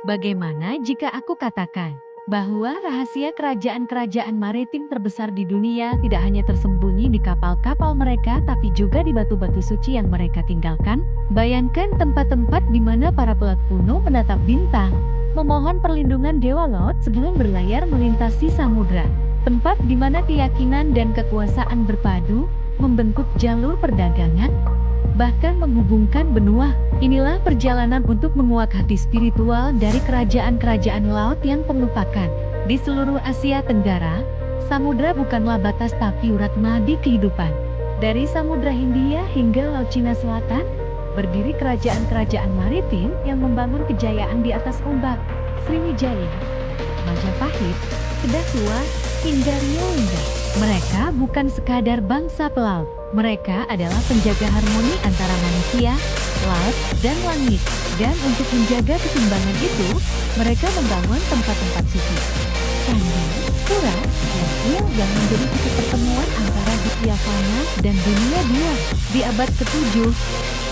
Bagaimana jika aku katakan bahwa rahasia kerajaan-kerajaan maritim terbesar di dunia tidak hanya tersembunyi di kapal-kapal mereka tapi juga di batu-batu suci yang mereka tinggalkan? Bayangkan tempat-tempat di mana para pelaut kuno menatap bintang, memohon perlindungan dewa laut sebelum berlayar melintasi samudra. Tempat di mana keyakinan dan kekuasaan berpadu, membentuk jalur perdagangan, bahkan menghubungkan benua. Inilah perjalanan untuk menguak hati spiritual dari kerajaan-kerajaan laut yang terlupakan. Di seluruh Asia Tenggara, samudra bukanlah batas tapi urat nadi kehidupan. Dari Samudra Hindia hingga Laut Cina Selatan, berdiri kerajaan-kerajaan maritim yang membangun kejayaan di atas ombak. Sriwijaya, Majapahit, Kedah Tua, hingga Rio Lingga. Mereka bukan sekadar bangsa pelaut. Mereka adalah penjaga harmoni antara manusia, laut, dan langit. Dan untuk menjaga keseimbangan itu, mereka membangun tempat-tempat suci. Candi, pura, dan kuil yang menjadi titik pertemuan antara dunia fana dan dunia dewa. Di abad ke-7,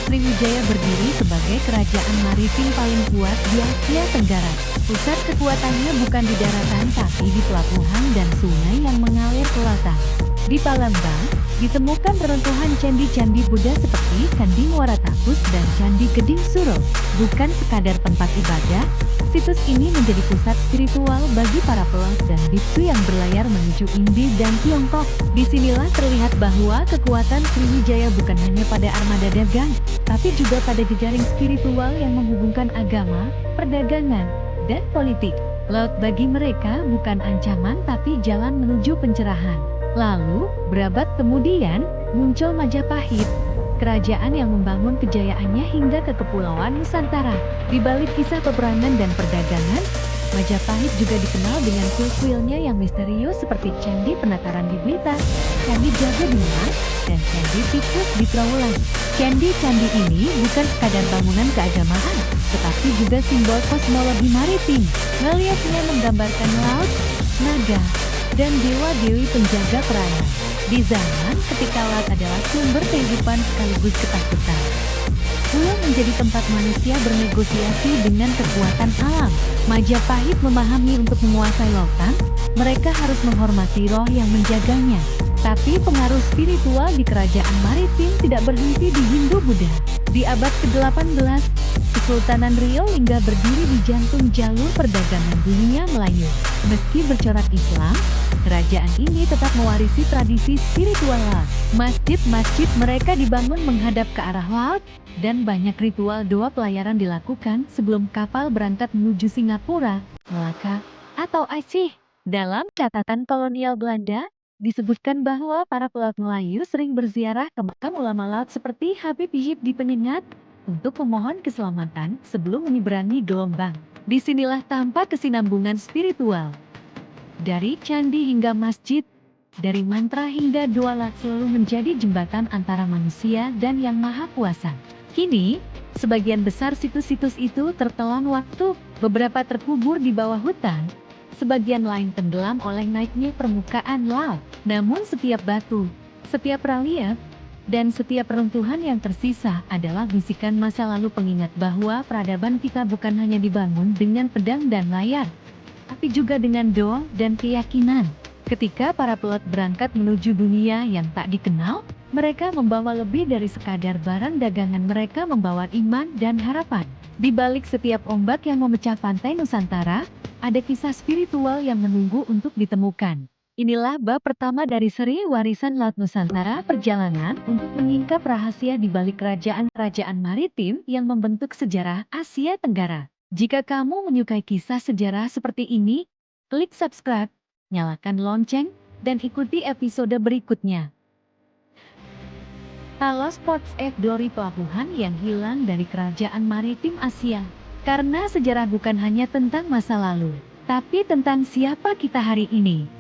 Sriwijaya berdiri sebagai kerajaan maritim paling kuat di Asia Tenggara. Pusat kekuatannya bukan di daratan tapi di pelabuhan dan sungai yang mengalir ke lautan. Di Palembang, ditemukan reruntuhan candi-candi Buddha seperti Candi Muara Takus dan Candi Geding Suro. Bukan sekadar tempat ibadah, situs ini menjadi pusat spiritual bagi para pelaut dan biksu yang berlayar menuju India dan Tiongkok. Disinilah terlihat bahwa kekuatan Sriwijaya bukan hanya pada armada dagang, tapi juga pada jejaring spiritual yang menghubungkan agama, perdagangan, dan politik. Laut bagi mereka bukan ancaman tapi jalan menuju pencerahan. Lalu, berabad kemudian, muncul Majapahit, kerajaan yang membangun kejayaannya hingga ke Kepulauan Nusantara. Di balik kisah peperangan dan perdagangan, Majapahit juga dikenal dengan kuil-kuilnya yang misterius seperti Candi Penataran di Blitar, Candi Jagadimulya, dan Candi Tikus di Trowulan. Candi-candi ini bukan sekadar bangunan keagamaan, tetapi juga simbol kosmologi maritim. Reliefnya menggambarkan laut, naga, dan dewa-dewi penjaga perairan. Di zaman ketika laut adalah sumber kehidupan sekaligus ketakutan, kuil menjadi tempat manusia bernegosiasi dengan kekuatan alam. Majapahit memahami untuk menguasai lautan, mereka harus menghormati roh yang menjaganya. Tapi pengaruh spiritual di kerajaan maritim tidak berhenti di Hindu-Buddha. Di abad ke-18, Kesultanan Rio Lingga berdiri di jantung jalur perdagangan dunia Melayu. Meski bercorak Islam, kerajaan ini tetap mewarisi tradisi spiritual laut. Masjid-masjid mereka dibangun menghadap ke arah laut, dan banyak ritual doa pelayaran dilakukan sebelum kapal berangkat menuju Singapura, Melaka, atau Aceh. Dalam catatan kolonial Belanda, disebutkan bahwa para pelaut Melayu sering berziarah ke makam ulama laut seperti Habib Yip di Penyengat untuk memohon keselamatan sebelum menyeberangi gelombang. Disinilah tampak kesinambungan spiritual. Dari candi hingga masjid, dari mantra hingga doa laut selalu menjadi jembatan antara manusia dan Yang Maha Kuasa. Kini, sebagian besar situs-situs itu tertelan waktu, beberapa terkubur di bawah hutan, sebagian lain tenggelam oleh naiknya permukaan laut. Namun setiap batu, setiap relief, dan setiap runtuhan yang tersisa adalah bisikan masa lalu pengingat bahwa peradaban kita bukan hanya dibangun dengan pedang dan layar, tapi juga dengan doa dan keyakinan. Ketika para pelaut berangkat menuju dunia yang tak dikenal, mereka membawa lebih dari sekadar barang dagangan, mereka membawa iman dan harapan. Di balik setiap ombak yang memecah pantai Nusantara, ada kisah spiritual yang menunggu untuk ditemukan. Inilah bab pertama dari seri Warisan Laut Nusantara, perjalanan untuk menyingkap rahasia di balik kerajaan-kerajaan maritim yang membentuk sejarah Asia Tenggara. Jika kamu menyukai kisah sejarah seperti ini, klik subscribe, nyalakan lonceng, dan ikuti episode berikutnya. Talos Ports of Glory, pelabuhan yang hilang dari kerajaan maritim Asia. Karena sejarah bukan hanya tentang masa lalu, tapi tentang siapa kita hari ini.